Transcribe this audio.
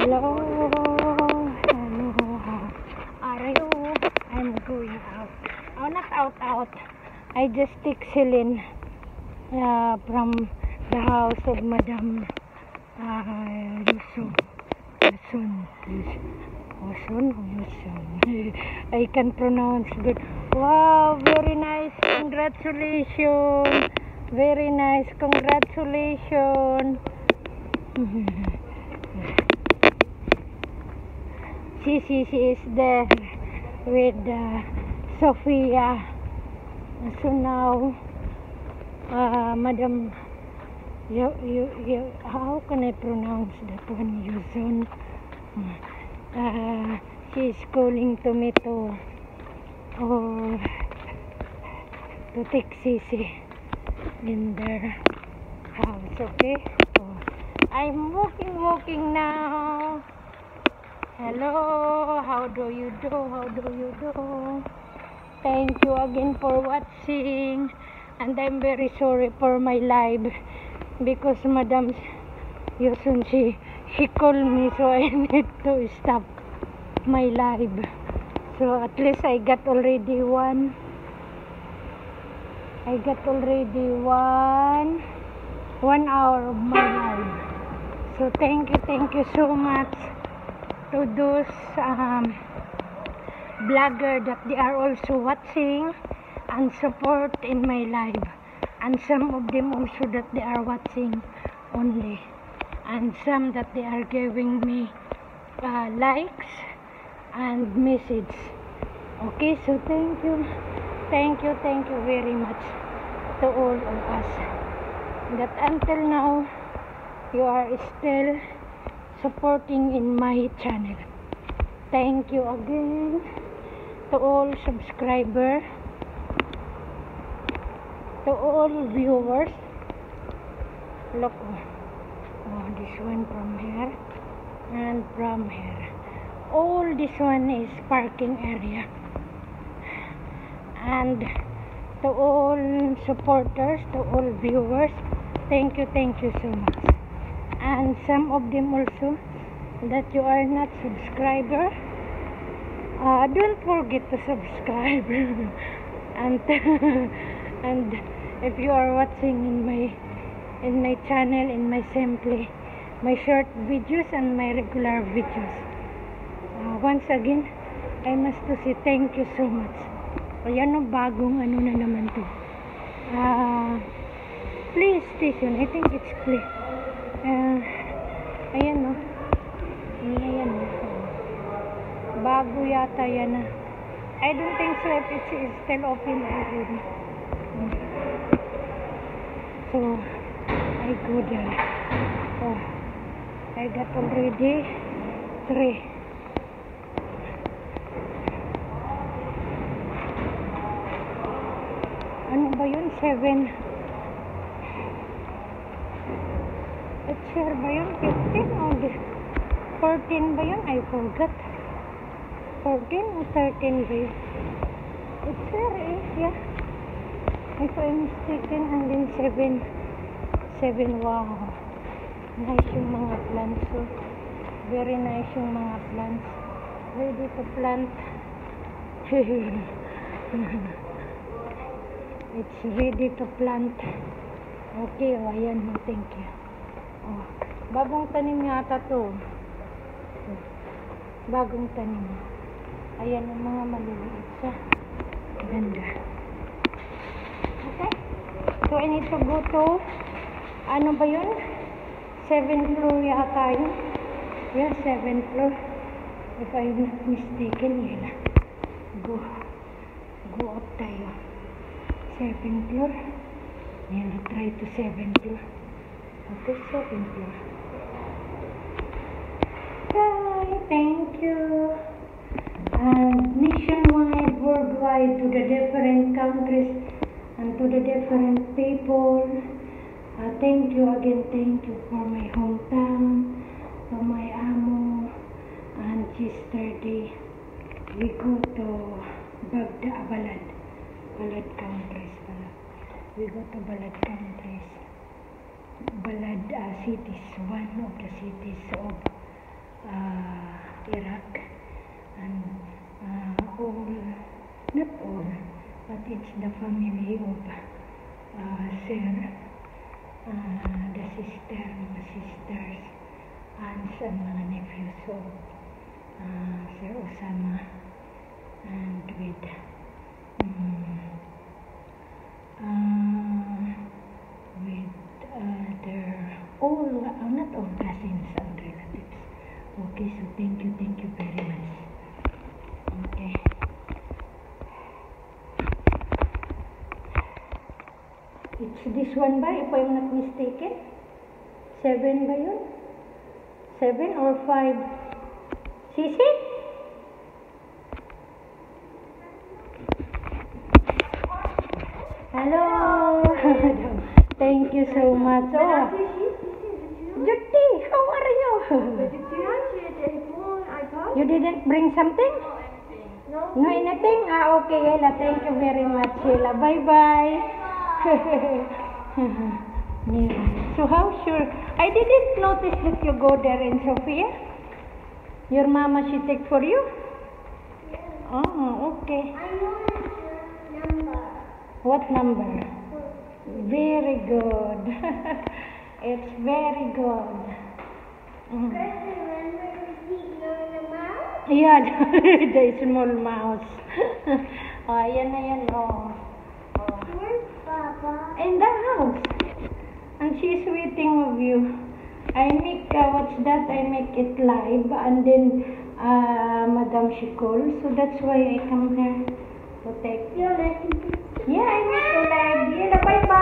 Hello, how are you? I'm going out. Oh, not out. I just take Celine from the house of Madam Yusun. I can pronounce good. Wow, very nice. Congratulations. Very nice. Congratulations. She is there with Sophia. So now, Madam, how can I pronounce that one? Yusun. She is calling to me to take Sisi in their house. Okay, so I'm walking now. Hello, how do you do? Thank you again for watching, and I'm very sorry for my live because Madam Yusun, she called me, so I need to stop my live. So at least I got already one hour of my live. So thank you so much to those blogger that they are also watching and support in my live, and some of them also that they are watching only, and some that they are giving me likes and message. Okay, so thank you very much to all of us that until now you are still supporting in my channel. Thank you again to all subscribers, to all viewers. Look, this one from here and from here. All this one is parking area. And to all supporters, to all viewers, thank you so much. And some of them also that you are not subscriber, don't forget to subscribe. and and if you are watching in my channel, in my simply my short videos and my regular videos, once again I must to say thank you so much. Ayan o, bagong ano na naman to, PlayStation, I think it's Play. Ayan o, bago yata yan na. I don't think so if it's still open already. So I go there. Oh, I got already 3. Ano ba yun? 7. It's here ba yun? 15 or 14 ba yun? I forgot. 14 or 13 ba yun? It's here eh. Yeah. If I'm mistaken, and then 7. Wow. Nice yung mga plants. So, very nice yung mga plants. Ready to plant. It's ready to plant. Okay, oh, ayan. Thank you. Oh, bagong tanim yata to. Bagong tanim. Ayan ang mga maliliit sa ganda. Okay. So, I need to go to, ano ba yun? 7th floor yata yun. Yeah, 7th floor. If I'm not mistaken, yun. Go up tayo. 7th floor. Yan, try to 7th floor. Okay, 7th floor. Hi, thank you. And nationwide, worldwide, to the different countries and to the different people. Thank you again. Thank you for my hometown, to my amo, and yesterday we go to Balad countries pala. We go to Balad countries. Balad cities, one of the cities of Iraq, and all, not all, but it's the family of Sir, the sister, mga sisters, aunts, and mga nephews of Sir Osama, and with their all, not all cousins and relatives. Okay, so thank you very much. Okay. It's this one ba, if I'm not mistaken? 7 ba yun? 7 or 5? Sisi? Hello! Thank you so much. Oh, Jutti, how are you? You didn't bring something? No, anything? Okay, Ella. Thank you very much, Ella. Bye-bye. Yeah. So how sure? I didn't notice that you go there in Sofia. Your mama, she take for you? Oh, okay. I know your number. What number? Very good. It's very good. Because remember the mouse? Yeah, the small mouse. Oh, yan na yan, oh. Where's Papa? In the house. And she's waiting of you. I make, what's that? I make it live. And then, Madam she calls. So that's why I come here to take. You're letting me. Yeah, I make it live. Yeah, bye-bye.